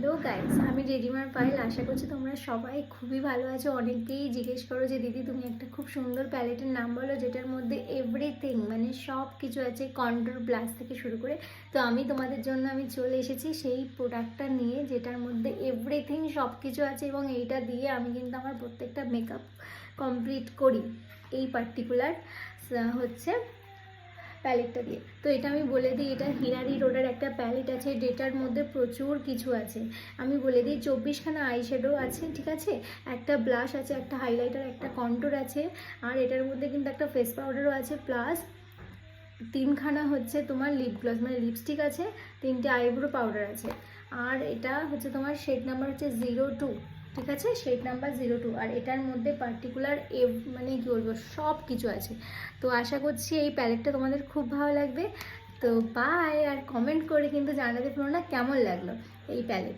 Hello guys, আমি রেডিমার পায়েল। আশা করছি তোমরা সবাই খুবই ভালো আছো। অনেকেই জিজ্ঞেস করো যে দিদি তুমি একটা খুব সুন্দর প্যালেটের নাম বলো যেটার মধ্যে এভরিথিং মানে সব কিছু আছে, কন্ট্রোল ব্লাশ থেকে শুরু করে। তো আমি তোমাদের জন্য আমি চলে এসেছি সেই প্রোডাক্টটা নিয়ে যেটার মধ্যে এভরিথিং সব কিছু আছে, এবং এইটা দিয়ে আমি কিন্তু আমার প্রত্যেকটা মেকআপ কমপ্লিট করি এই পার্টিকুলার হচ্ছে প্যালেটটা দিয়ে। তো এটা আমি বলে দিই, এটা হিনারি রোডের একটা প্যালেট আছে যেটার মধ্যে প্রচুর কিছু আছে। আমি বলে দিই 24খানা আই শ্যাডো আছে, ঠিক আছে, একটা ব্লাশ আছে, একটা হাইলাইটার, একটা কন্ট্যুর আছে, আর এটার মধ্যে কিন্তু একটা ফেস পাউডারও আছে, প্লাস 3খানা হচ্ছে তোমার লিপ গ্লস মানে লিপস্টিক আছে, 3টে আইব্রো পাউডার আছে, আর এটা হচ্ছে তোমার শেড নাম্বার হচ্ছে 02, ঠিক আছে, শেড নাম্বার 02। আর এটার মধ্যে পার্টিকুলার মানে কী বলবো সব কিছু আছে। তো আশা করছি এই প্যালেটটা তোমাদের খুব ভালো লাগবে। তো বাই, আর কমেন্ট করে কিন্তু জানাতে ভুলো না কেমন লাগলো এই প্যালেট।